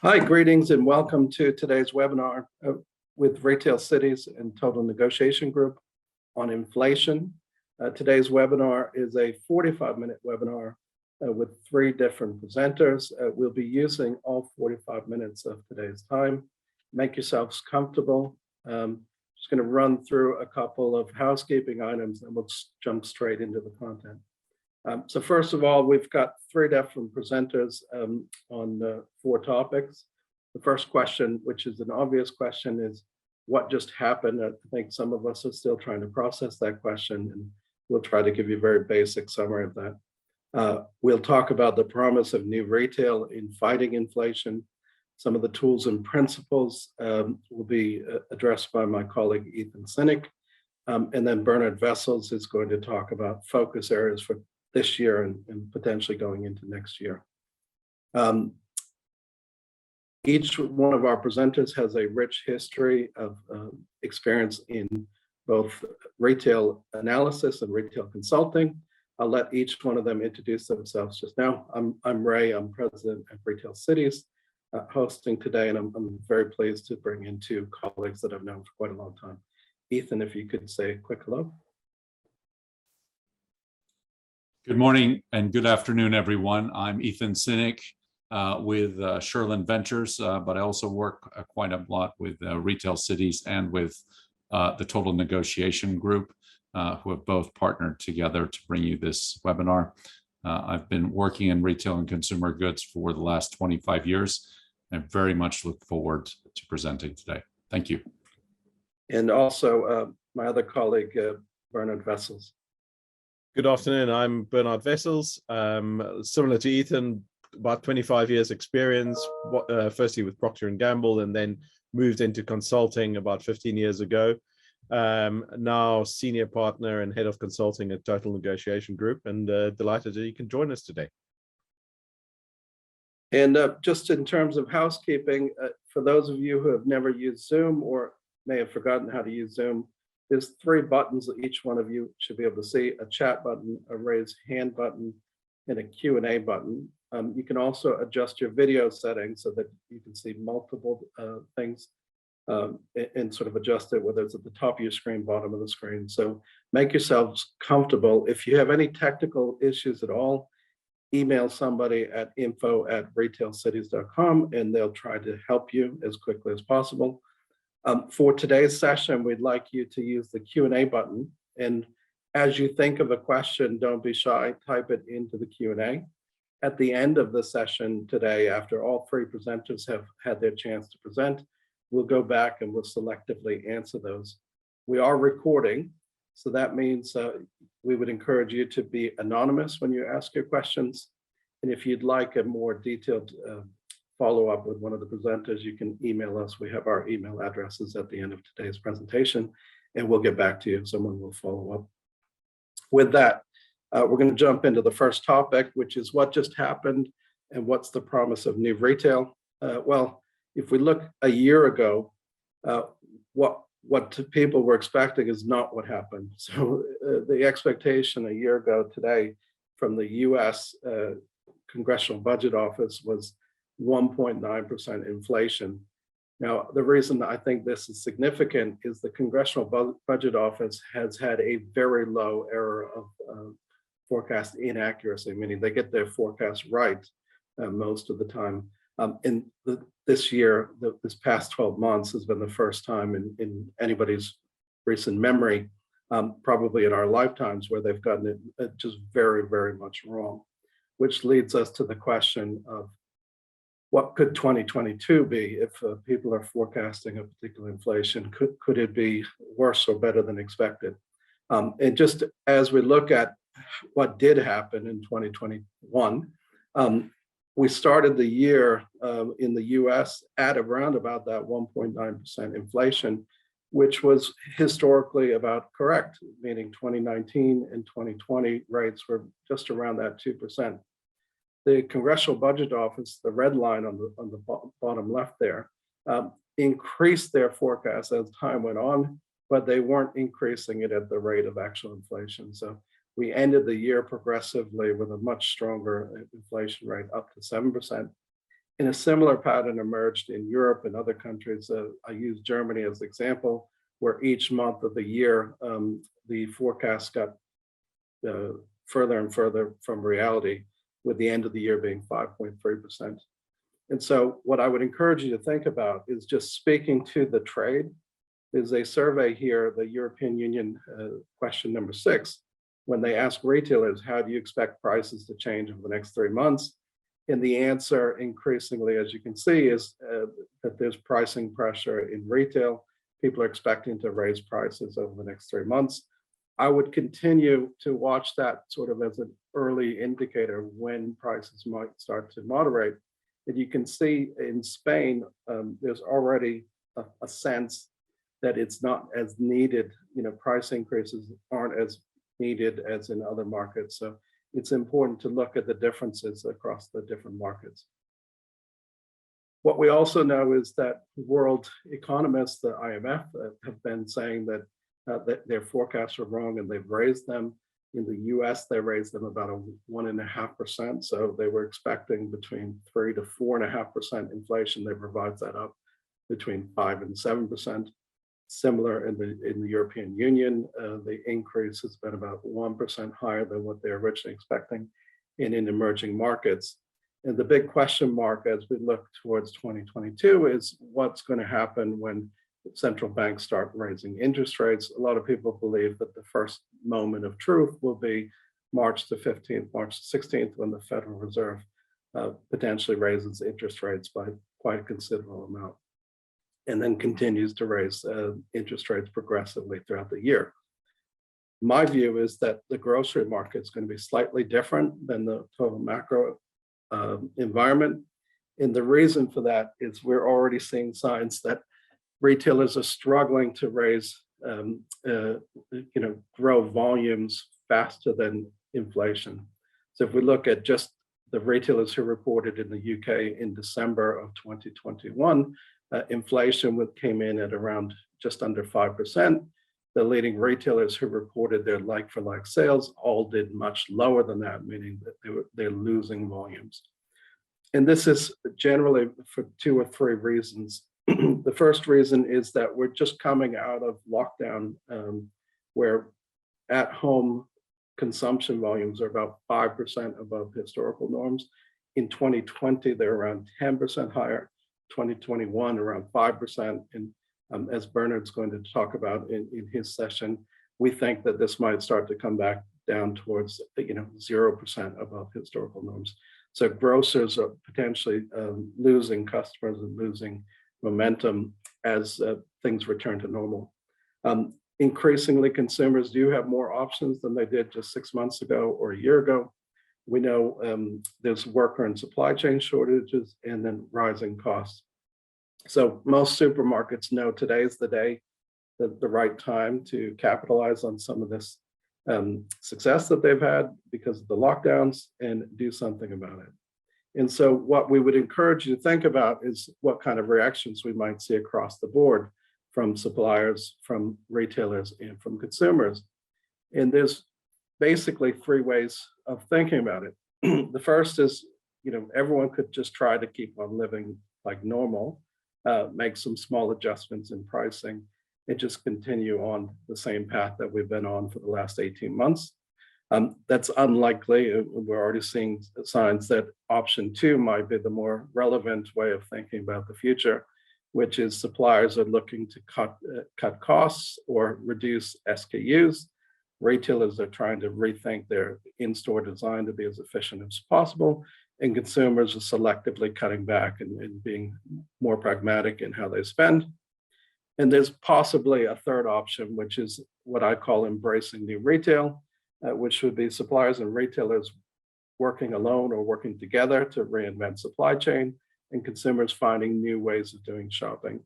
Hi, greetings and welcome to today's webinar with Retail Cities and Total Negotiation Group on inflation. Today's webinar is a 45-minute webinar with 3 different presenters. We'll be using all 45 minutes of today's time. Make yourselves comfortable. Just going to run through a couple of housekeeping items and we'll jump straight into the content. So first of all, we've got 3 different presenters on 4 topics. The first question, which is an obvious question, is what just happened? I think some of us are still trying to process that question, and we'll try to give you a very basic summary of that. We'll talk about the promise of new retail in fighting inflation. Some of the tools and principles will be addressed by my colleague, Ethan Sinick. And then Bernhard Wessels is going to talk about focus areas for this year and potentially going into next year. Each one of our presenters has a rich history of experience in both retail analysis and retail consulting. I'll let each one of them introduce themselves just now. I'm Ray, I'm president of Retail Cities, hosting today, and I'm very pleased to bring in 2 colleagues that I've known for quite a long time. Ethan, if you could say a quick hello. Good morning and good afternoon, everyone. I'm Ethan Sinick with Sherlin Ventures, but I also work quite a lot with Retail Cities and with the Total Negotiation Group, who have both partnered together to bring you this webinar. I've been working in retail and consumer goods for the last 25 years. I very much look forward to presenting today. Thank you. And also my other colleague, Bernhard Wessels. Good afternoon, I'm Bernhard Wessels. Similar to Ethan, about 25 years experience, firstly with Procter & Gamble and then moved into consulting about 15 years ago. Now senior partner and head of consulting at Total Negotiation Group, and delighted that you can join us today. And just in terms of housekeeping, for those of you who have never used Zoom or may have forgotten how to use Zoom, there's 3 buttons that each one of you should be able to see: a chat button, a raise hand button, and a Q&A button. You can also adjust your video settings so that you can see multiple things and sort of adjust it, whether it's at the top of your screen, bottom of the screen. So make yourselves comfortable. If you have any technical issues at all, email somebody at info@retailcities.com and they'll try to help you as quickly as possible. For today's session, we'd like you to use the Q&A button. And as you think of a question, don't be shy, type it into the Q&A. At the end of the session today, after all 3 presenters have had their chance to present, we'll go back and we'll selectively answer those. We are recording, so that means we would encourage you to be anonymous when you ask your questions. And if you'd like a more detailed follow up with one of the presenters, you can email us. We have our email addresses at the end of today's presentation, and we'll get back to you. Someone will follow up. With that, we're going to jump into the first topic, which is what just happened and what's the promise of new retail. Well, if we look a year ago, what people were expecting is not what happened. So the expectation a year ago today from the US Congressional Budget Office was 1.9% inflation. Now, the reason I think this is significant is the Congressional Budget Office has had a very low error of forecast inaccuracy, meaning they get their forecast right most of the time. This year, this past 12 months has been the first time in anybody's recent memory, probably in our lifetimes, where they've gotten it just very, very much wrong, which leads us to the question of what could 2022 be if people are forecasting a particular inflation? Could it be worse or better than expected? And just as we look at what did happen in 2021, we started the year in the US at around about that 1.9% inflation, which was historically about correct, meaning 2019 and 2020 rates were just around that 2%. The Congressional Budget Office, the red line on the bottom left there, increased their forecast as time went on, but they weren't increasing it at the rate of actual inflation. So we ended the year progressively with a much stronger inflation rate, up to 7%. And a similar pattern emerged in Europe and other countries. I use Germany as an example, where each month of the year, the forecast got further and further from reality, with the end of the year being 5.3%. And so what I would encourage you to think about is just speaking to the trade. There's a survey here, the European Union question number 6, when they ask retailers, how do you expect prices to change over the next 3 months? And the answer increasingly, as you can see, is that there's pricing pressure in retail. People are expecting to raise prices over the next 3 months. I would continue to watch that sort of as an early indicator when prices might start to moderate. And you can see in Spain, there's already a sense that it's not as needed, price increases aren't as needed as in other markets. So it's important to look at the differences across the different markets. What we also know is that world economists, the IMF, have been saying that their forecasts are wrong and they've raised them. In the US, they raised them about a 1.5%. So they were expecting between 3 to 4.5% inflation. They've revised that up between 5 and 7%. Similar in the European Union, the increase has been about 1% higher than what they're originally expecting in emerging markets. And the big question mark as we look towards 2022 is what's going to happen when central banks start raising interest rates. A lot of people believe that the first moment of truth will be March the 15th, March the 16th, when the Federal Reserve potentially raises interest rates by quite a considerable amount, and then continues to raise interest rates progressively throughout the year. My view is that the grocery market is going to be slightly different than the total macro environment. And the reason for that is we're already seeing signs that retailers are struggling to raise, grow volumes faster than inflation. So if we look at just the retailers who reported in the UK in December of 2021, inflation came in at around just under 5%. The leading retailers who reported their like-for-like sales all did much lower than that, meaning that they're losing volumes. And this is generally for 2 or 3 reasons. The first reason is that we're just coming out of lockdown, where at-home consumption volumes are about 5% above historical norms. In 2020, they're around 10% higher. 2021 around 5%, and as Bernhard's going to talk about in his session, we think that this might start to come back down towards 0% above historical norms. So grocers are potentially losing customers and losing momentum as things return to normal. Increasingly, consumers do have more options than they did just 6 months ago or a year ago. We know there's worker and supply chain shortages and then rising costs. So most supermarkets know today is the day, the right time to capitalize on some of this success that they've had because of the lockdowns and do something about it. And so what we would encourage you to think about is what kind of reactions we might see across the board from suppliers, from retailers, and from consumers. And there's basically 3 ways of thinking about it. The first is, everyone could just try to keep on living like normal, make some small adjustments in pricing, and just continue on the same path that we've been on for the last 18 months. That's unlikely. We're already seeing signs that option 2 might be the more relevant way of thinking about the future, which is suppliers are looking to cut costs or reduce SKUs. Retailers are trying to rethink their in-store design to be as efficient as possible, and consumers are selectively cutting back and being more pragmatic in how they spend. And there's possibly a third option, which is what I call embracing new retail, which would be suppliers and retailers working alone or working together to reinvent supply chain, and consumers finding new ways of doing shopping.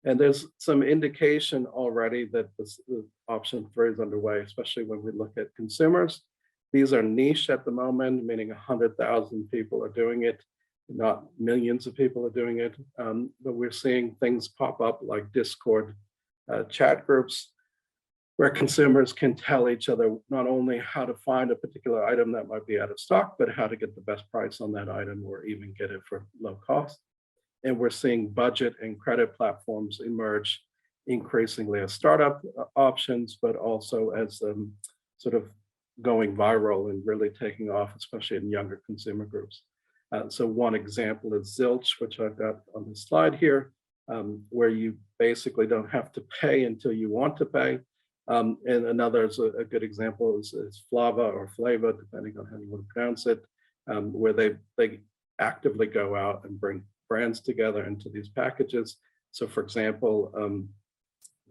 And there's some indication already that this option 3 is underway, especially when we look at consumers. These are niche at the moment, meaning 100,000 people are doing it, not millions of people are doing it. But we're seeing things pop up like Discord chat groups where consumers can tell each other not only how to find a particular item that might be out of stock, but how to get the best price on that item or even get it for low cost. And we're seeing budget and credit platforms emerge increasingly as startup options, but also as sort of going viral and really taking off, especially in younger consumer groups. So one example is Zilch, which I've got on the slide here, where you basically don't have to pay until you want to pay. And another is a good example is Flava or Flava, depending on how you want to pronounce it, where they actively go out and bring brands together into these packages. So for example,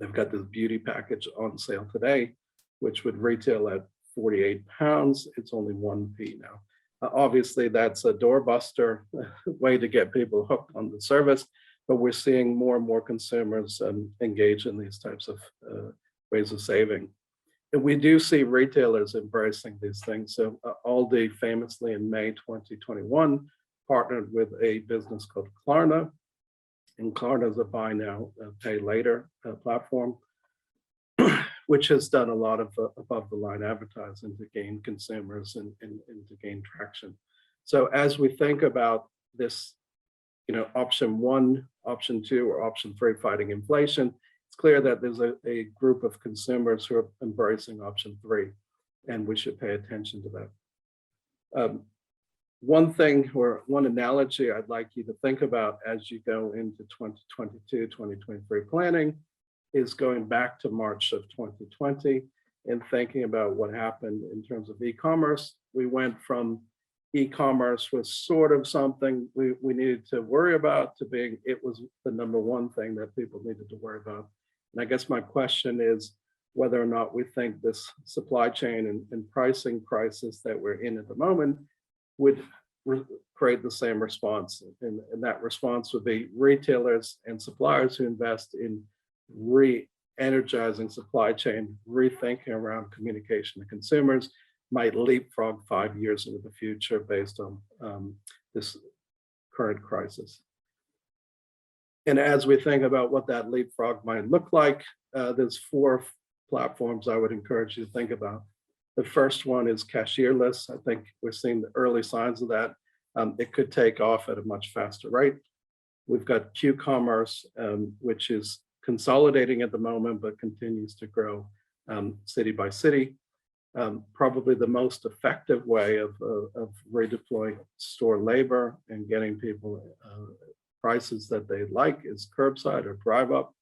they've got this beauty package on sale today, which would retail at £48. It's only 1p now. Obviously, that's a doorbuster way to get people hooked on the service, but we're seeing more and more consumers engage in these types of ways of saving. And we do see retailers embracing these things. So Aldi famously in May 2021 partnered with a business called Klarna, and Klarna is a buy now, pay later platform, which has done a lot of above the line advertising to gain consumers and to gain traction. So as we think about this, option 1, option 2, or option 3, fighting inflation, it's clear that there's a group of consumers who are embracing option 3, and we should pay attention to that. One thing or one analogy I'd like you to think about as you go into 2022, 2023 planning is going back to March of 2020 and thinking about what happened in terms of e-commerce. We went from e-commerce was sort of something we needed to worry about to being, it was the number one thing that people needed to worry about. And I guess my question is whether or not we think this supply chain and pricing crisis that we're in at the moment would create the same response. And that response would be retailers and suppliers who invest in re-energizing supply chain, rethinking around communication to consumers, might leapfrog 5 years into the future based on this current crisis. And as we think about what that leapfrog might look like, there's 4 platforms I would encourage you to think about. The first one is cashierless. I think we're seeing the early signs of that. It could take off at a much faster rate. We've got Ecommerce, which is consolidating at the moment, but continues to grow city by city. Probably the most effective way of redeploying store labor and getting people prices that they like is curbside or drive up.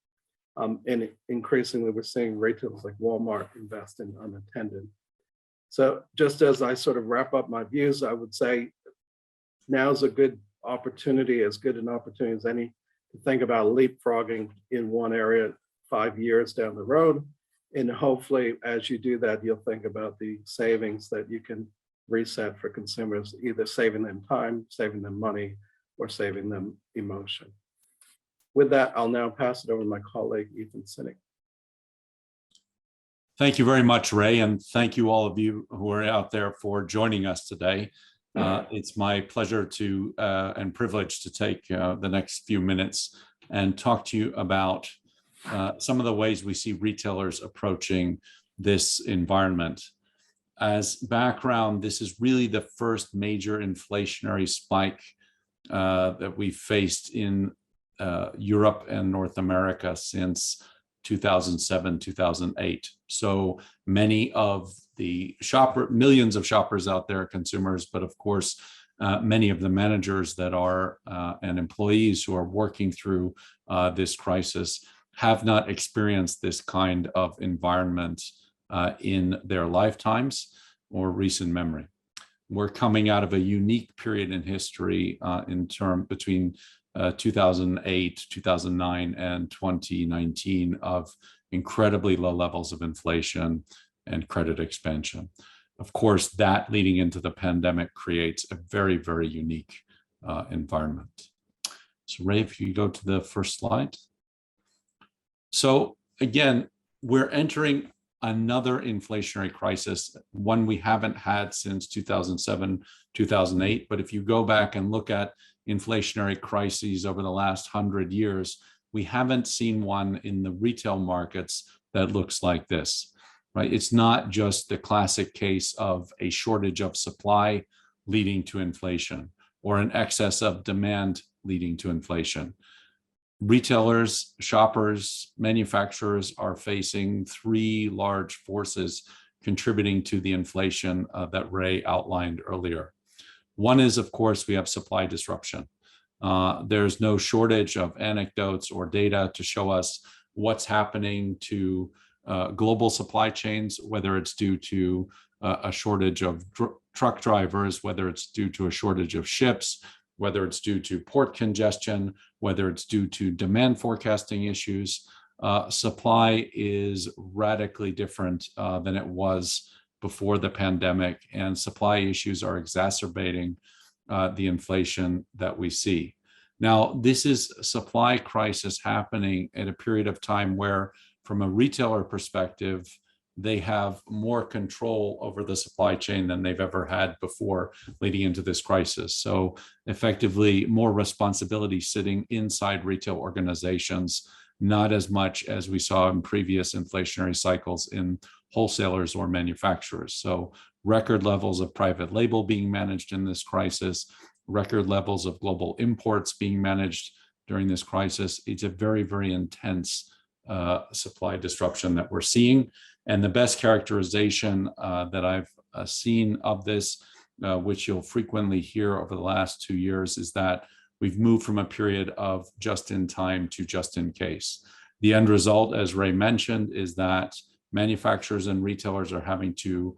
And increasingly, we're seeing retailers like Walmart invest in unattended. So just as I sort of wrap up my views, I would say now's a good opportunity, as good an opportunity as any, to think about leapfrogging in one area 5 years down the road. And hopefully, as you do that, you'll think about the savings that you can reset for consumers, either saving them time, saving them money, or saving them emotion. With that, I'll now pass it over to my colleague, Ethan Sinick. Thank you very much, Ray, and thank you all of you who are out there for joining us today. It's my pleasure to and privilege to take the next few minutes and talk to you about some of the ways we see retailers approaching this environment. As background, this is really the first major inflationary spike that we faced in Europe and North America since 2007, 2008. So many of the millions of shoppers out there, consumers, but of course, many of the managers that are and employees who are working through this crisis have not experienced this kind of environment in their lifetimes or recent memory. We're coming out of a unique period in history between 2008, 2009, and 2019 of incredibly low levels of inflation and credit expansion. Of course, that leading into the pandemic creates a very, very unique environment. So Ray, if you go to the first slide. So again, we're entering another inflationary crisis, one we haven't had since 2007, 2008. But if you go back and look at inflationary crises over the last 100 years, we haven't seen one in the retail markets that looks like this, right? It's not just the classic case of a shortage of supply leading to inflation or an excess of demand leading to inflation. Retailers, shoppers, manufacturers are facing three large forces contributing to the inflation that Ray outlined earlier. One is, of course, we have supply disruption. There's no shortage of anecdotes or data to show us what's happening to global supply chains, whether it's due to a shortage of truck drivers, whether it's due to a shortage of ships, whether it's due to port congestion, whether it's due to demand forecasting issues. Supply is radically different than it was before the pandemic, and supply issues are exacerbating the inflation that we see. Now, this is a supply crisis happening at a period of time where, from a retailer perspective, they have more control over the supply chain than they've ever had before leading into this crisis. So effectively, more responsibility sitting inside retail organizations, not as much as we saw in previous inflationary cycles in wholesalers or manufacturers. So record levels of private label being managed in this crisis, record levels of global imports being managed during this crisis. It's a very, very intense supply disruption that we're seeing. And the best characterization that I've seen of this, which you'll frequently hear over the last 2 years, is that we've moved from a period of just in time to just in case. The end result, as Ray mentioned, is that manufacturers and retailers are having to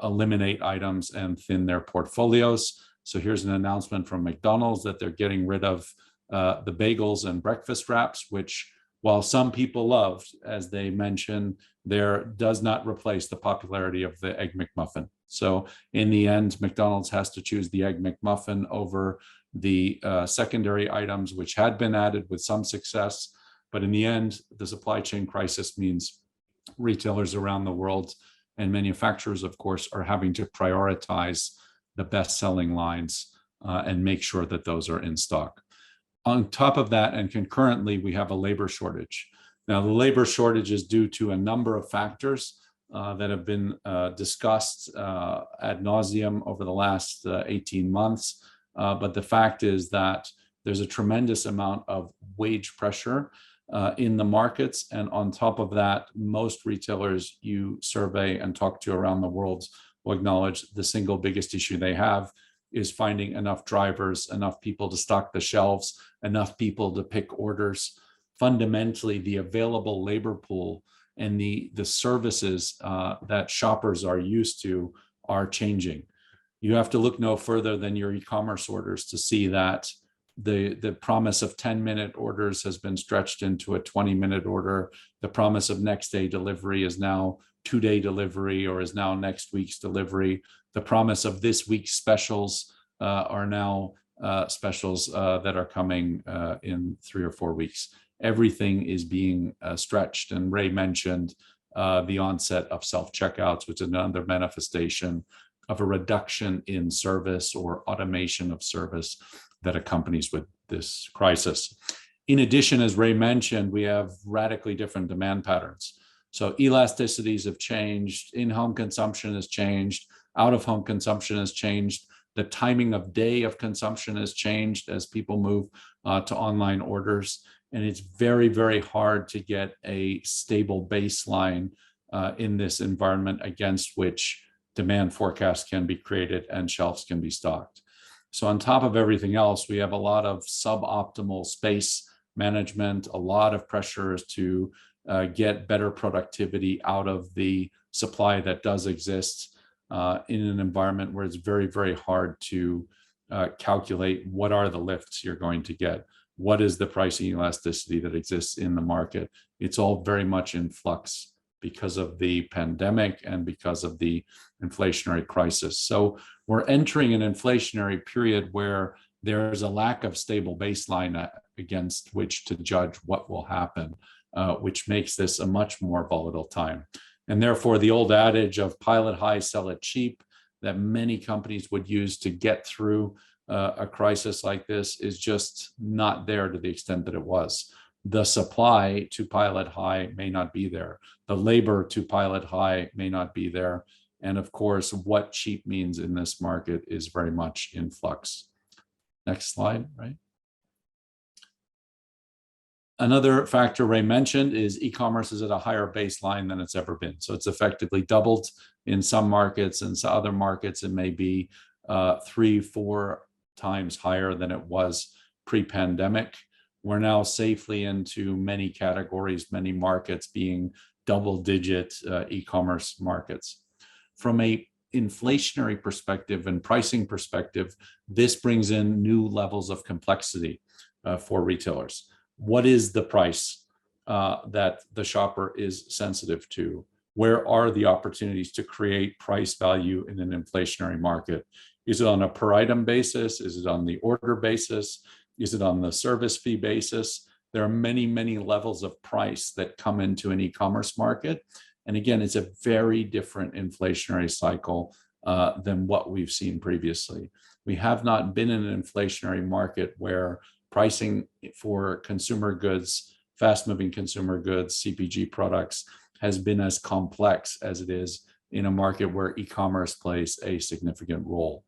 eliminate items and thin their portfolios. So here's an announcement from McDonald's that they're getting rid of the bagels and breakfast wraps, which, while some people loved, as they mentioned, there does not replace the popularity of the Egg McMuffin. So in the end, McDonald's has to choose the Egg McMuffin over the secondary items, which had been added with some success. But in the end, the supply chain crisis means retailers around the world and manufacturers, of course, are having to prioritize the best-selling lines and make sure that those are in stock. On top of that, and concurrently, we have a labor shortage. Now, the labor shortage is due to a number of factors that have been discussed ad nauseum over the last 18 months. But the fact is that there's a tremendous amount of wage pressure in the markets. And on top of that, most retailers you survey and talk to around the world will acknowledge the single biggest issue they have is finding enough drivers, enough people to stock the shelves, enough people to pick orders. Fundamentally, the available labor pool and the services that shoppers are used to are changing. You have to look no further than your e-commerce orders to see that the promise of 10-minute orders has been stretched into a 20-minute order. The promise of next day delivery is now 2-day delivery or is now next week's delivery. The promise of this week's specials are now specials that are coming in 3 or 4 weeks. Everything is being stretched. And Ray mentioned the onset of self-checkouts, which is another manifestation of a reduction in service or automation of service that accompanies with this crisis. In addition, as Ray mentioned, we have radically different demand patterns. So elasticities have changed, in-home consumption has changed, out-of-home consumption has changed, the timing of day of consumption has changed as people move to online orders. And it's very, very hard to get a stable baseline in this environment against which demand forecasts can be created and shelves can be stocked. So on top of everything else, we have a lot of suboptimal space management, a lot of pressures to get better productivity out of the supply that does exist in an environment where it's very, very hard to calculate what are the lifts you're going to get. What is the pricing elasticity that exists in the market? It's all very much in flux because of the pandemic and because of the inflationary crisis. So we're entering an inflationary period where there's a lack of stable baseline against which to judge what will happen, which makes this a much more volatile time. And therefore, the old adage of pilot high, sell it cheap, that many companies would use to get through a crisis like this is just not there to the extent that it was. the supply to pilot high may not be there. The labor to pilot high may not be there. And of course, what cheap means in this market is very much in flux. Next slide, right? Another factor Ray mentioned is e-commerce is at a higher baseline than it's ever been. So it's effectively doubled in some markets, and some other markets it may be 3-4 times higher than it was pre-pandemic. We're now safely into many categories, many markets being double-digit e-commerce markets. From a inflationary perspective and pricing perspective, this brings in new levels of complexity for retailers. What is the price that the shopper is sensitive to? Where are the opportunities to create price value in an inflationary market? Is it on a per item basis? Is it on the order basis? Is it on the service fee basis? There are many, many levels of price that come into an e-commerce market. And again, it's a very different inflationary cycle than what we've seen previously. We have not been in an inflationary market where pricing for consumer goods, fast-moving consumer goods, CPG products, has been as complex as it is in a market where e-commerce plays a significant role.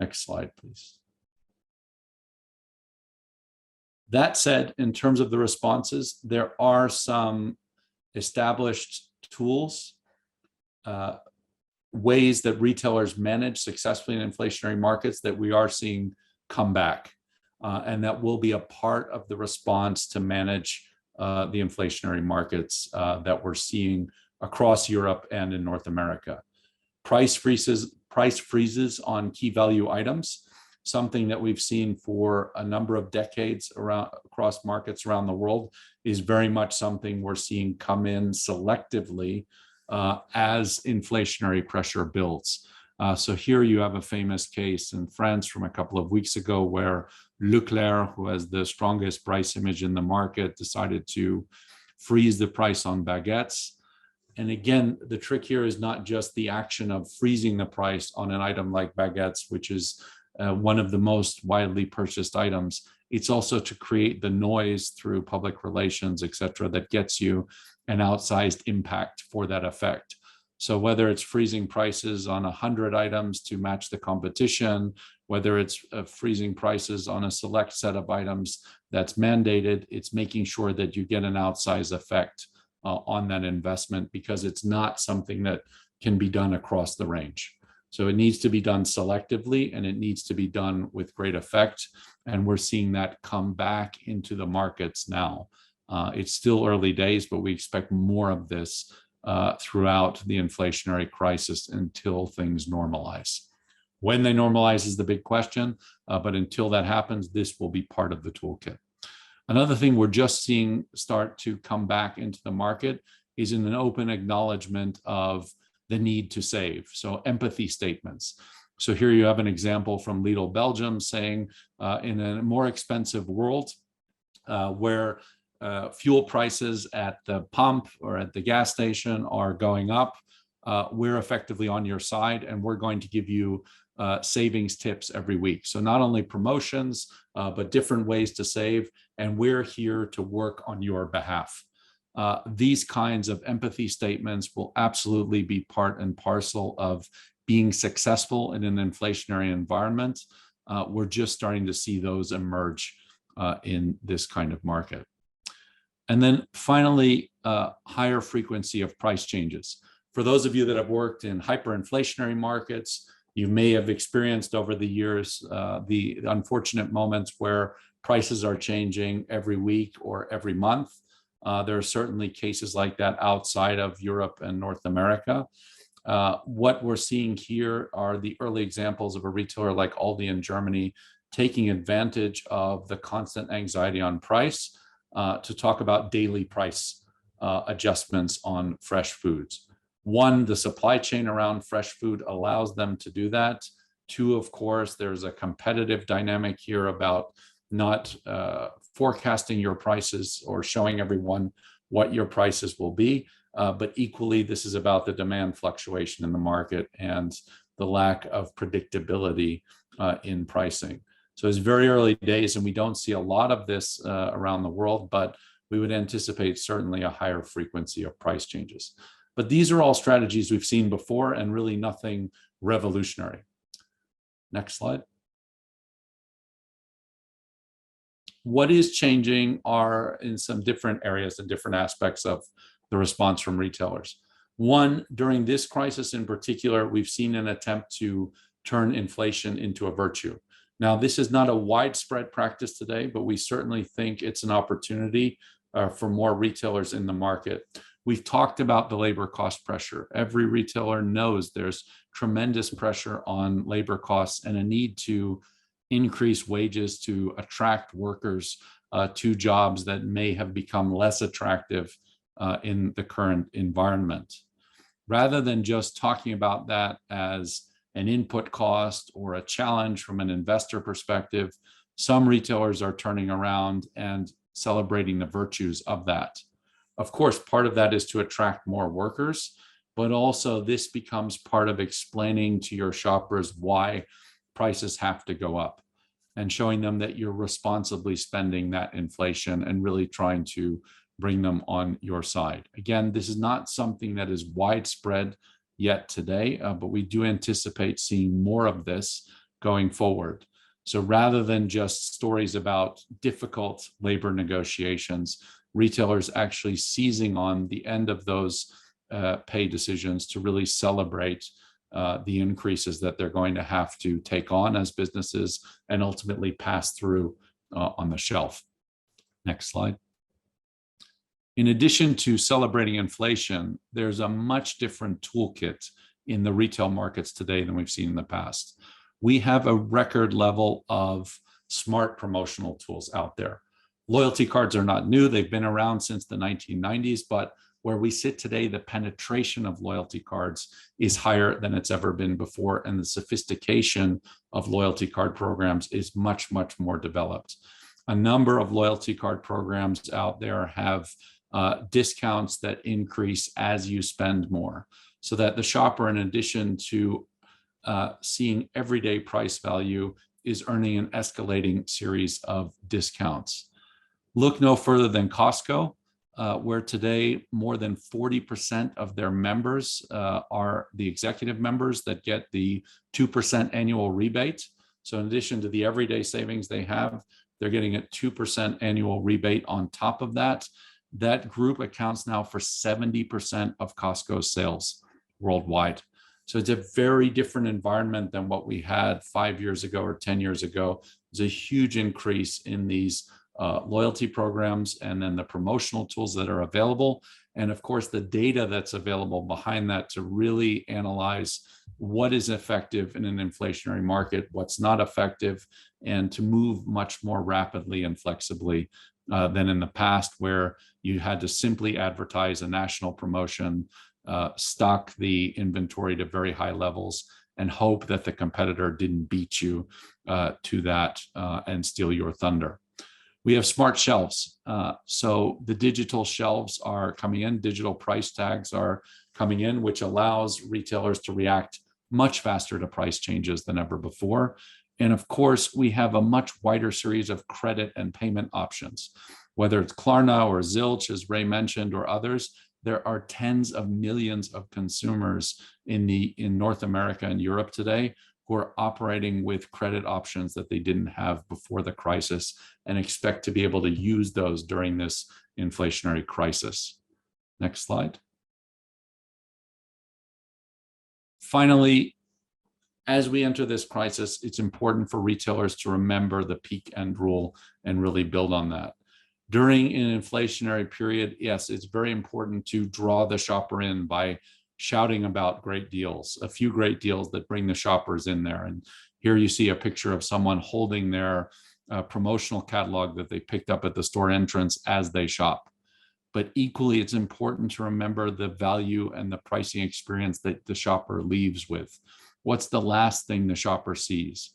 Next slide, please. That said, in terms of the responses, there are some established tools, ways that retailers manage successfully in inflationary markets that we are seeing come back. And that will be a part of the response to manage the inflationary markets that we're seeing across Europe and in North America. Price freezes on key value items, something that we've seen for a number of decades across markets around the world, is very much something we're seeing come in selectively as inflationary pressure builds. So here you have a famous case in France from a couple of weeks ago where Leclerc, who has the strongest price image in the market, decided to freeze the price on baguettes. And again, the trick here is not just the action of freezing the price on an item like baguettes, which is one of the most widely purchased items. It's also to create the noise through public relations, et cetera, that gets you an outsized impact for that effect. So whether it's freezing prices on 100 items to match the competition, whether it's freezing prices on a select set of items that's mandated, it's making sure that you get an outsized effect on that investment, because it's not something that can be done across the range. So it needs to be done selectively, and it needs to be done with great effect. And we're seeing that come back into the markets now. It's still early days, but we expect more of this throughout the inflationary crisis until things normalize. When they normalize is the big question, but until that happens, this will be part of the toolkit. Another thing we're just seeing start to come back into the market is in an open acknowledgement of the need to save. So empathy statements. So here you have an example from Lidl Belgium saying in a more expensive world where fuel prices at the pump or at the gas station are going up, we're effectively on your side, and we're going to give you savings tips every week. So not only promotions, but different ways to save, and we're here to work on your behalf. These kinds of empathy statements will absolutely be part and parcel of being successful in an inflationary environment. We're just starting to see those emerge in this kind of market. And then finally, higher frequency of price changes. For those of you that have worked in hyperinflationary markets, you may have experienced over the years the unfortunate moments where prices are changing every week or every month. There are certainly cases like that outside of Europe and North America. What we're seeing here are the early examples of a retailer like ALDI in Germany taking advantage of the constant anxiety on price to talk about daily price adjustments on fresh foods. One, the supply chain around fresh food allows them to do that. Two, of course, there's a competitive dynamic here about not forecasting your prices or showing everyone what your prices will be. But equally, this is about the demand fluctuation in the market and the lack of predictability in pricing. So it's very early days, and we don't see a lot of this around the world, but we would anticipate certainly a higher frequency of price changes. But these are all strategies we've seen before and really nothing revolutionary. Next slide. What is changing are in some different areas and different aspects of the response from retailers. One, during this crisis in particular, we've seen an attempt to turn inflation into a virtue. Now, this is not a widespread practice today, but we certainly think it's an opportunity for more retailers in the market. We've talked about the labor cost pressure. Every retailer knows there's tremendous pressure on labor costs and a need to increase wages to attract workers to jobs that may have become less attractive in the current environment. Rather than just talking about that as an input cost or a challenge from an investor perspective, some retailers are turning around and celebrating the virtues of that. Of course, part of that is to attract more workers, but also this becomes part of explaining to your shoppers why prices have to go up and showing them that you're responsibly spending that inflation and really trying to bring them on your side. Again, this is not something that is widespread yet today, but we do anticipate seeing more of this going forward. So rather than just stories about difficult labor negotiations, retailers actually seizing on the end of those pay decisions to really celebrate the increases that they're going to have to take on as businesses and ultimately pass through on the shelf. Next slide. In addition to celebrating inflation, there's a much different toolkit in the retail markets today than we've seen in the past. We have a record level of smart promotional tools out there. Loyalty cards are not new. They've been around since the 1990s, but where we sit today, the penetration of loyalty cards is higher than it's ever been before, and the sophistication of loyalty card programs is much, much more developed. A number of loyalty card programs out there have discounts that increase as you spend more, so that the shopper, in addition to seeing everyday price value, is earning an escalating series of discounts. Look no further than Costco, where today more than 40% of their members are the executive members that get the 2% annual rebate. So in addition to the everyday savings they have, they're getting a 2% annual rebate on top of that. That group accounts now for 70% of Costco's sales worldwide. So it's a very different environment than what we had 5 years ago or 10 years ago. There's a huge increase in these loyalty programs and then the promotional tools that are available. And of course, the data that's available behind that to really analyze what is effective in an inflationary market, what's not effective, and to move much more rapidly and flexibly than in the past, where you had to simply advertise a national promotion, stock the inventory to very high levels, and hope that the competitor didn't beat you to that and steal your thunder. We have smart shelves. So the digital shelves are coming in, digital price tags are coming in, which allows retailers to react much faster to price changes than ever before. And of course, we have a much wider series of credit and payment options, whether it's Klarna or Zilch, as Ray mentioned, or others. There are tens of millions of consumers in North America and Europe today who are operating with credit options that they didn't have before the crisis and expect to be able to use those during this inflationary crisis. Next slide. Finally, as we enter this crisis, it's important for retailers to remember the peak end rule and really build on that. During an inflationary period, yes, it's very important to draw the shopper in by shouting about great deals, a few great deals that bring the shoppers in there. And here you see a picture of someone holding their promotional catalog that they picked up at the store entrance as they shop. But equally, it's important to remember the value and the pricing experience that the shopper leaves with. What's the last thing the shopper sees?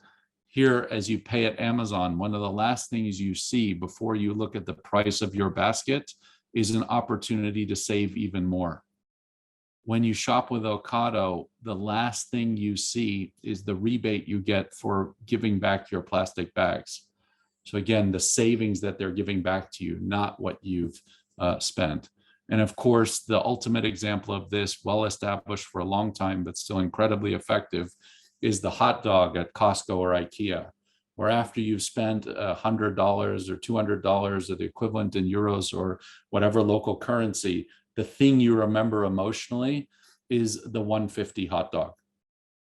Here, as you pay at Amazon, one of the last things you see before you look at the price of your basket is an opportunity to save even more. when you shop with Ocado, the last thing you see is the rebate you get for giving back your plastic bags. So again, the savings that they're giving back to you, not what you've spent. And of course, the ultimate example of this, well established for a long time, but still incredibly effective, is the hot dog at Costco or IKEA, where after you've spent $100 or $200 or the equivalent in euros or whatever local currency, the thing you remember emotionally is the 150 hot dog,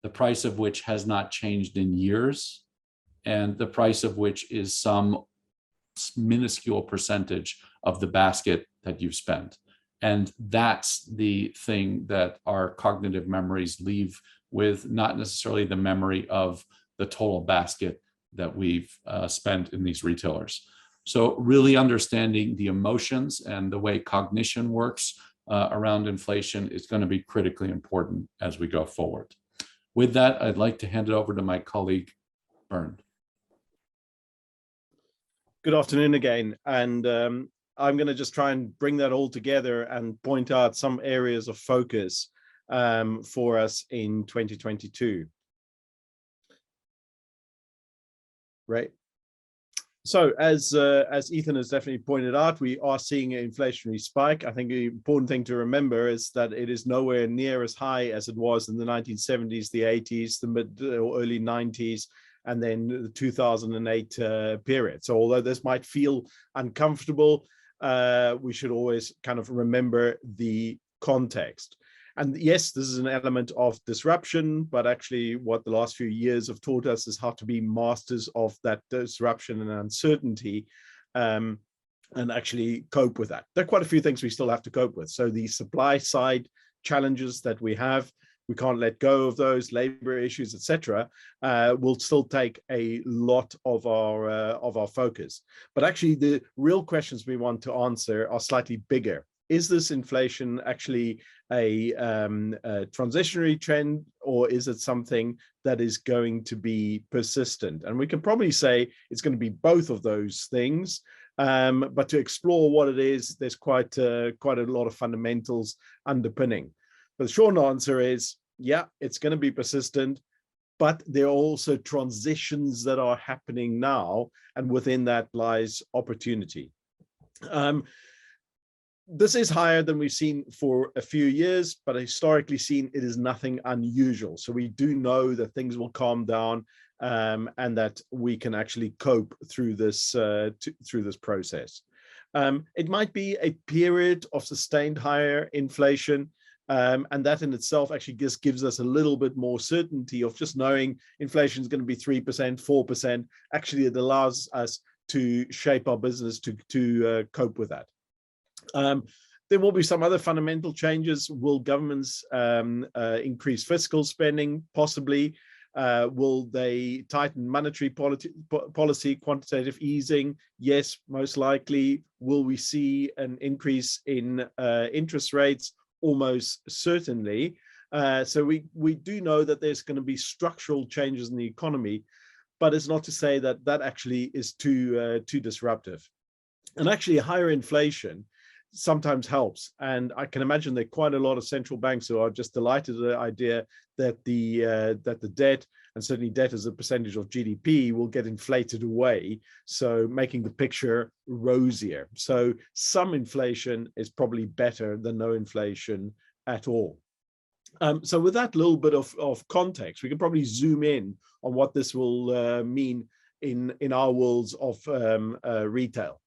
the price of which has not changed in years, and the price of which is some minuscule percentage of the basket that you've spent. And that's the thing that our cognitive memories leave with, not necessarily the memory of the total basket that we've spent in these retailers. So really understanding the emotions and the way cognition works around inflation is going to be critically important as we go forward. With that, I'd like to hand it over to my colleague, Bernd. Good afternoon again. And I'm going to just try and bring that all together and point out some areas of focus for us in 2022. Right. So as Ethan has definitely pointed out, we are seeing an inflationary spike. I think the important thing to remember is that it is nowhere near as high as it was in the 1970s, the 80s, the mid or early 90s, and then the 2008 period. So although this might feel uncomfortable, we should always kind of remember the context. And yes, this is an element of disruption, but actually what the last few years have taught us is how to be masters of that disruption and uncertainty, and actually cope with that. There are quite a few things we still have to cope with. So the supply side challenges that we have, we can't let go of those, labor issues, etc., will still take a lot of our focus. But actually the real questions we want to answer are slightly bigger. Is this inflation actually a transitionary trend, or is it something that is going to be persistent? And we can probably say it's going to be both of those things. But to explore what it is, there's quite a lot of fundamentals underpinning. But the short answer is, yeah, it's going to be persistent, but there are also transitions that are happening now, and within that lies opportunity. This is higher than we've seen for a few years, but historically seen, it is nothing unusual. So we do know that things will calm down, and that we can actually cope through this process. It might be a period of sustained higher inflation, and that in itself actually just gives us a little bit more certainty of just knowing inflation is going to be 3%, 4%. Actually, it allows us to shape our business to cope with that. There will be some other fundamental changes. Will governments increase fiscal spending? Possibly. Will they tighten monetary policy, quantitative easing? Yes, most likely. Will we see an increase in interest rates? Almost certainly. So we do know that there's going to be structural changes in the economy, but it's not to say that that actually is too disruptive. And actually, higher inflation sometimes helps. And I can imagine there are quite a lot of central banks who are just delighted at the idea that the debt, and certainly debt as a percentage of GDP, will get inflated away, so making the picture rosier. So some inflation is probably better than no inflation at all. So with that little bit of context, we can probably zoom in on what this will mean in our worlds of retail.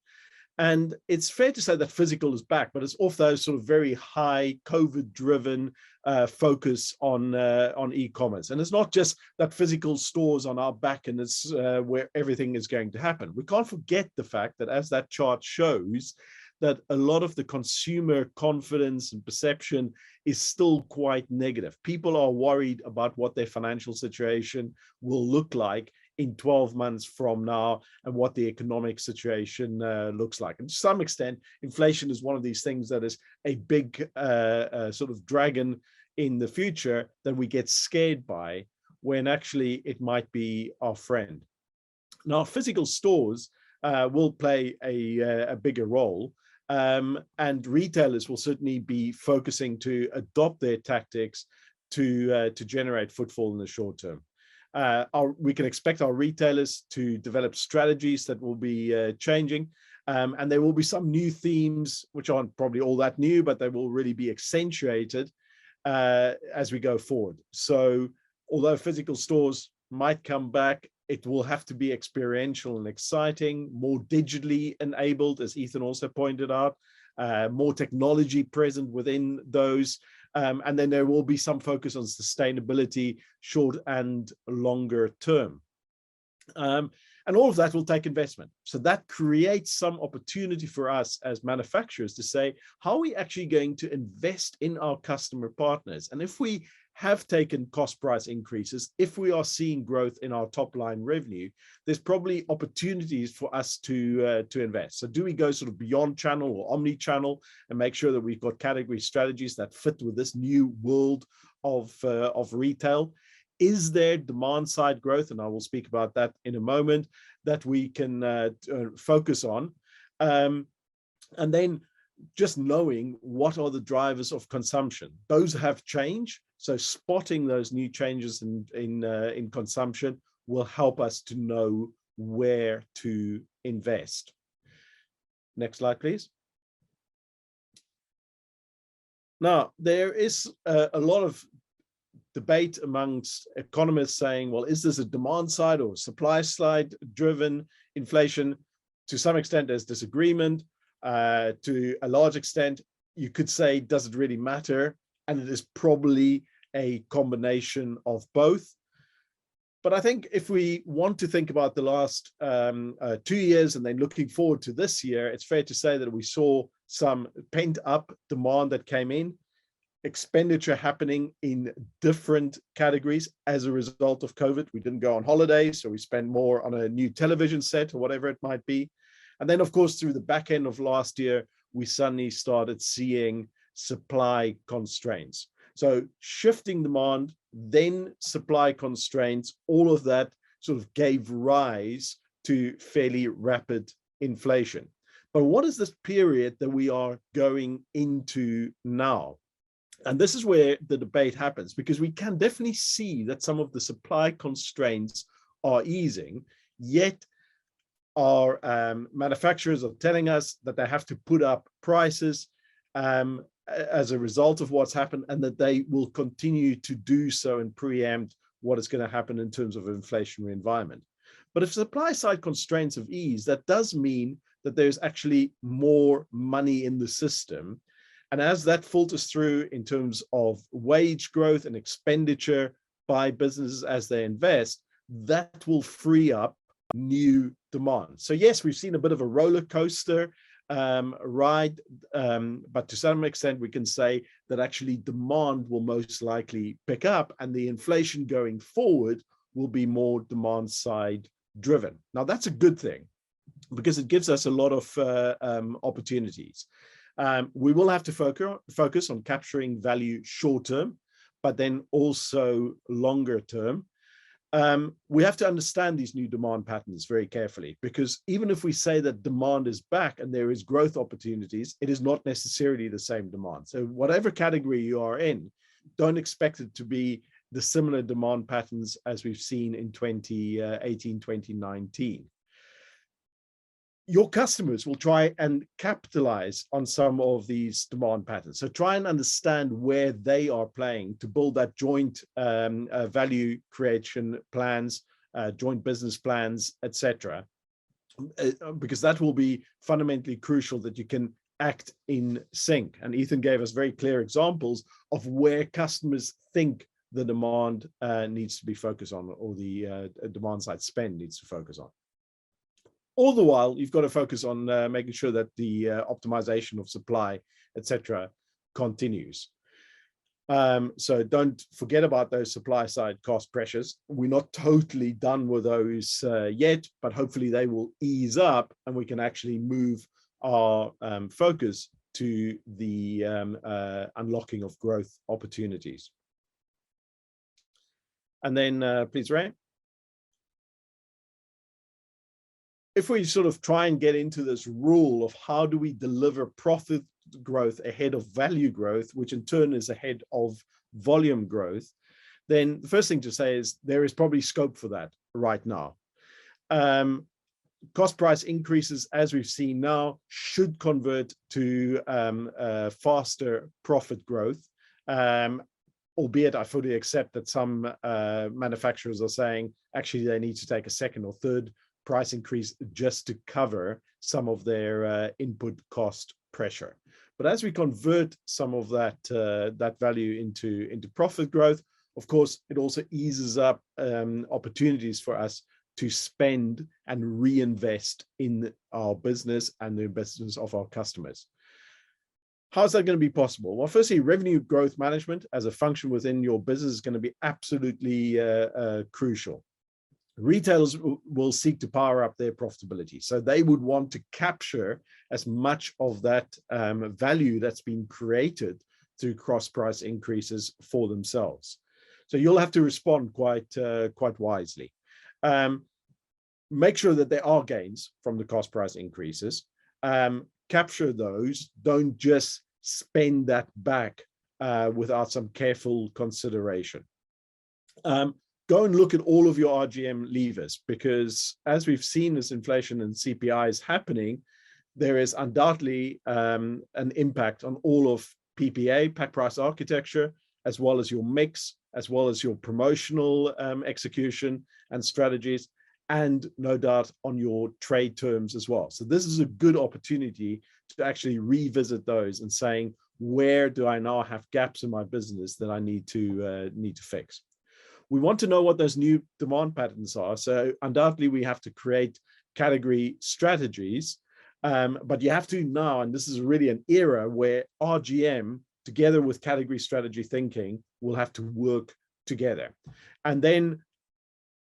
And it's fair to say that physical is back, but it's off those sort of very high COVID-driven focus on e-commerce. And it's not just that physical stores on our back and it's where everything is going to happen. We can't forget the fact that, as that chart shows, that a lot of the consumer confidence and perception is still quite negative. People are worried about what their financial situation will look like in 12 months from now, and what the economic situation looks like. And to some extent, inflation is one of these things that is a big sort of dragon in the future that we get scared by, when actually it might be our friend. Now, physical stores will play a bigger role. And retailers will certainly be focusing to adopt their tactics to generate footfall in the short term. We can expect our retailers to develop strategies that will be changing. And there will be some new themes, which aren't probably all that new, but they will really be accentuated as we go forward. So although physical stores might come back, it will have to be experiential and exciting, more digitally enabled, as Ethan also pointed out, more technology present within those. And then there will be some focus on sustainability, short and longer term. And all of that will take investment. So that creates some opportunity for us as manufacturers to say, how are we actually going to invest in our customer partners? And if we have taken cost price increases, if we are seeing growth in our top line revenue, there's probably opportunities for us to invest. So do we go sort of beyond channel or omni-channel and make sure that we've got category strategies that fit with this new world of retail? Is there demand side growth? And I will speak about that in a moment, that we can focus on. And then just knowing what are the drivers of consumption. Those have changed. So spotting those new changes in consumption will help us to know where to invest. Next slide, please. Now, there is a lot of debate amongst economists saying, well, is this a demand side or supply side driven inflation? To some extent, there's disagreement. To a large extent, you could say, does it really matter? And it is probably a combination of both. But I think if we want to think about the last 2 years and then looking forward to this year, it's fair to say that we saw some pent up demand that came in, expenditure happening in different categories as a result of COVID. We didn't go on holiday, so we spent more on a new television set or whatever it might be. And then, of course, through the back end of last year, we suddenly started seeing supply constraints. So shifting demand, then supply constraints, all of that sort of gave rise to fairly rapid inflation. But what is this period that we are going into now? And this is where the debate happens, because we can definitely see that some of the supply constraints are easing, yet our manufacturers are telling us that they have to put up prices as a result of what's happened, and that they will continue to do so and preempt what is going to happen in terms of inflationary environment. But if supply side constraints have eased, that does mean that there's actually more money in the system. And as that filters through in terms of wage growth and expenditure by businesses as they invest, that will free up new demand. So yes, we've seen a bit of a roller coaster ride, but to some extent we can say that actually demand will most likely pick up, and the inflation going forward will be more demand side driven. Now that's a good thing, because it gives us a lot of opportunities. We will have to focus on capturing value short term, but then also longer term. We have to understand these new demand patterns very carefully, because even if we say that demand is back and there is growth opportunities, it is not necessarily the same demand. So whatever category you are in, don't expect it to be the similar demand patterns as we've seen in 2018, 2019. Your customers will try and capitalize on some of these demand patterns. So try and understand where they are playing to build that joint value creation plans, joint business plans, etc. Because that will be fundamentally crucial, that you can act in sync. And Ethan gave us very clear examples of where customers think the demand needs to be focused on, or the demand side spend needs to focus on. All the while, you've got to focus on making sure that the optimization of supply, etc., continues. So don't forget about those supply side cost pressures. We're not totally done with those yet, but hopefully they will ease up and we can actually move our focus to the unlocking of growth opportunities. And then please, Ray. if we sort of try and get into this rule of how do we deliver profit growth ahead of value growth, which in turn is ahead of volume growth, then the first thing to say is there is probably scope for that right now. Cost price increases, as we've seen now, should convert to faster profit growth, albeit I fully accept that some manufacturers are saying actually they need to take a second or third price increase just to cover some of their input cost pressure. But as we convert some of that that value into profit growth, of course, it also eases up opportunities for us to spend and reinvest in our business and the business of our customers. How's that going to be possible? Well, firstly, revenue growth management as a function within your business is going to be absolutely crucial. Retailers will seek to power up their profitability. So they would want to capture as much of that value that's been created through cross-price increases for themselves. So you'll have to respond quite wisely. Make sure that there are gains from the cost price increases. Capture those. Don't just spend that back without some careful consideration. Go and look at all of your RGM levers, because as we've seen as inflation and CPI is happening, there is undoubtedly an impact on all of PPA, pack price architecture, as well as your mix, as well as your promotional execution and strategies, and no doubt on your trade terms as well. So this is a good opportunity to actually revisit those and saying, where do I now have gaps in my business that I need to fix? We want to know what those new demand patterns are. So undoubtedly we have to create category strategies, but you have to now, and this is really an era where RGM together with category strategy thinking will have to work together. And then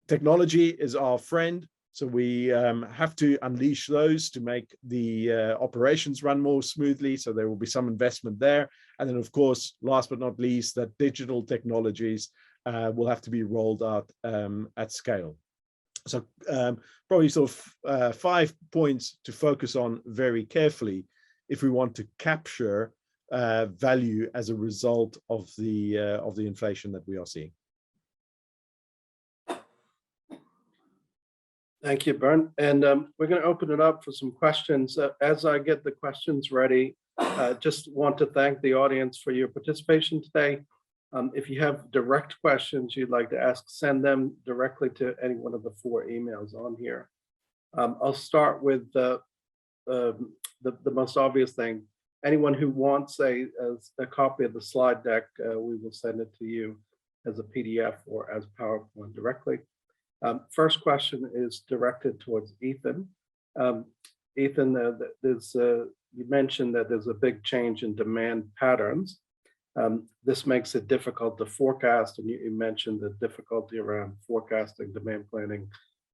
technology is our friend. So we have to unleash those to make the operations run more smoothly. So there will be some investment there. And then of course, last but not least, that digital technologies will have to be rolled out at scale. So probably sort of 5 points to focus on very carefully if we want to capture value as a result of the inflation that we are seeing. Thank you, Bern. And we're going to open it up for some questions. As I get the questions ready, just want to thank the audience for your participation today. If you have direct questions you'd like to ask, send them directly to any one of the 4 emails on here. I'll start with the most obvious thing. Anyone who wants a copy of the slide deck, we will send it to you as a PDF or as PowerPoint directly. First question is directed towards Ethan. Ethan, you mentioned that there's a big change in demand patterns. This makes it difficult to forecast, and you mentioned the difficulty around forecasting, demand planning,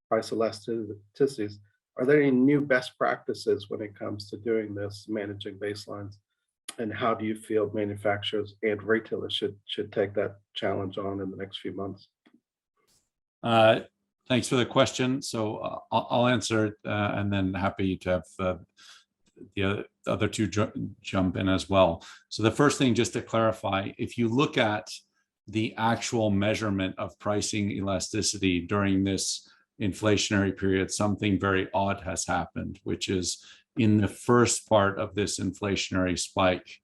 price elasticities. Are there any new best practices when it comes to doing this, managing baselines? And how do you feel manufacturers and retailers should take that challenge on in the next few months? Thanks for the question. So I'll answer it and then happy to have the other 2 jump in as well. So the first thing, just to clarify, if you look at the actual measurement of pricing elasticity during this inflationary period, something very odd has happened, which is in the first part of this inflationary spike,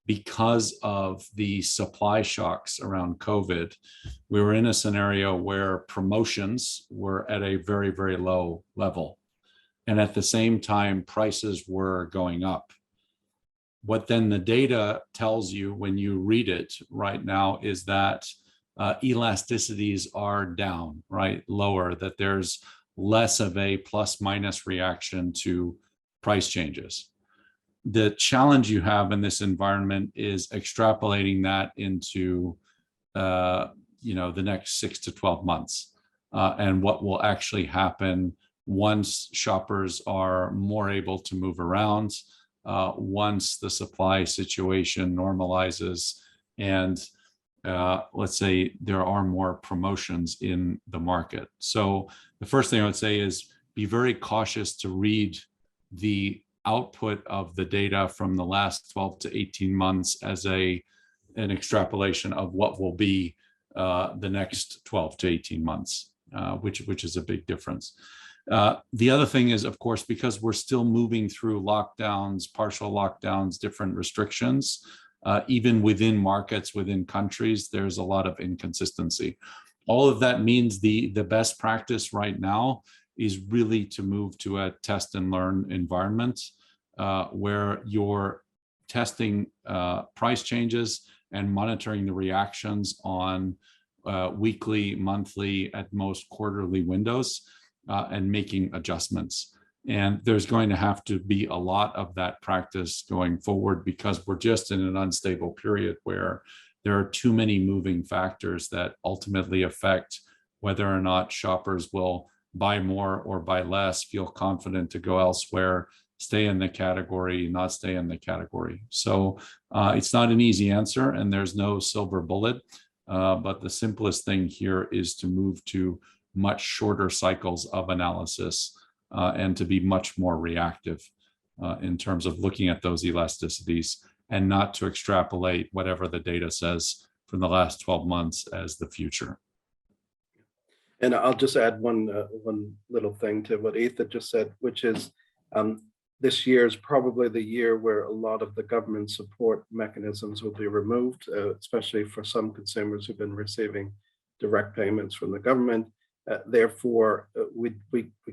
because of the supply shocks around COVID, we were in a scenario where promotions were at a very, very low level. And at the same time, prices were going up. What then the data tells you when you read it right now is that elasticities are down, right? Lower, that there's less of a plus minus reaction to price changes. The challenge you have in this environment is extrapolating that into the next 6 to 12 months and what will actually happen once shoppers are more able to move around, once the supply situation normalizes, and let's say there are more promotions in the market. So the first thing I would say is be very cautious to read the output of the data from the last 12 to 18 months as an extrapolation of what will be the next 12 to 18 months, which is a big difference. The other thing is, of course, because we're still moving through lockdowns, partial lockdowns, different restrictions, even within markets, within countries, there's a lot of inconsistency. All of that means the best practice right now is really to move to a test and learn environment where you're testing price changes and monitoring the reactions on weekly, monthly, at most quarterly windows, and making adjustments. And there's going to have to be a lot of that practice going forward, because we're just in an unstable period where there are too many moving factors that ultimately affect whether or not shoppers will buy more or buy less, feel confident to go elsewhere, stay in the category, not stay in the category. So it's not an easy answer, and there's no silver bullet, but the simplest thing here is to move to much shorter cycles of analysis and to be much more reactive in terms of looking at those elasticities, and not to extrapolate whatever the data says from the last 12 months as the future. And I'll just add one little thing to what Ethan just said, which is this year is probably the year where a lot of the government support mechanisms will be removed, especially for some consumers who've been receiving direct payments from the government. Therefore, we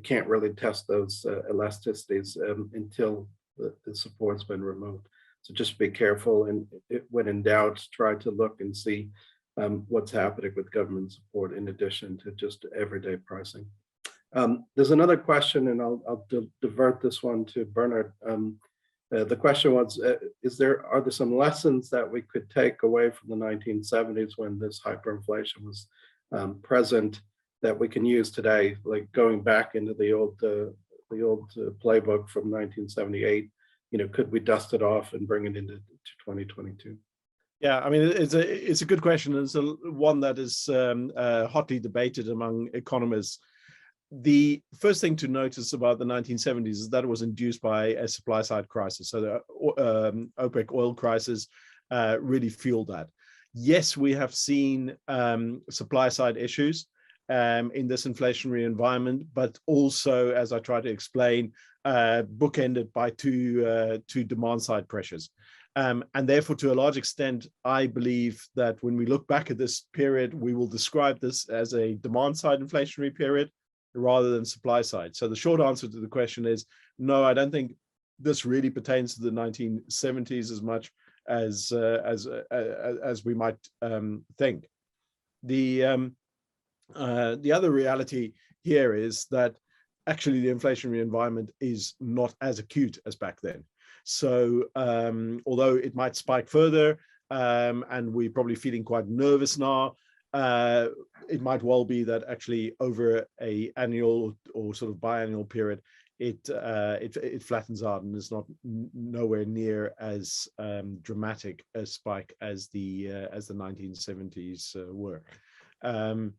can't really test those elasticities until the support's been removed. So just be careful, and when in doubt, try to look and see what's happening with government support in addition to just everyday pricing. There's another question, and I'll divert this one to Bernhard. The question was, are there some lessons that we could take away from the 1970s when this hyperinflation was present that we can use today, like going back into the old playbook from 1978? Could we dust it off and bring it into 2022? Yeah, I mean, it's a good question. It's one that is hotly debated among economists. The first thing to notice about the 1970s is that it was induced by a supply side crisis. So the OPEC oil crisis really fueled that. Yes, we have seen supply side issues in this inflationary environment, but also, as I try to explain, bookended by two demand side pressures. And therefore, to a large extent, I believe that when we look back at this period, we will describe this as a demand side inflationary period rather than supply side. So the short answer to the question is no, I don't think this really pertains to the 1970s as much as we might think. The other reality here is that actually the inflationary environment is not as acute as back then. So although it might spike further, and we're probably feeling quite nervous now, it might well be that actually over an annual or sort of biannual period, it flattens out and is nowhere near as dramatic a spike as the 1970s were. No,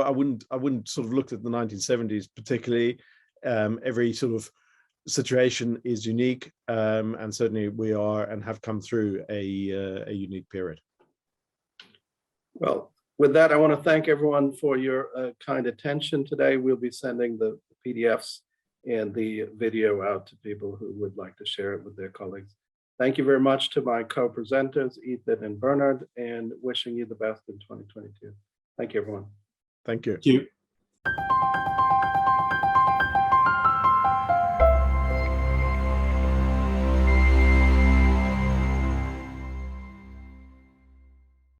I wouldn't sort of look at the 1970s particularly. Every sort of situation is unique, and certainly we are and have come through a unique period. Well, with that, I want to thank everyone for your kind attention today. We'll be sending the PDFs and the video out to people who would like to share it with their colleagues. Thank you very much to my co-presenters, Ethan and Bernhard, and wishing you the best in 2022. Thank you, everyone. Thank you. Thank you.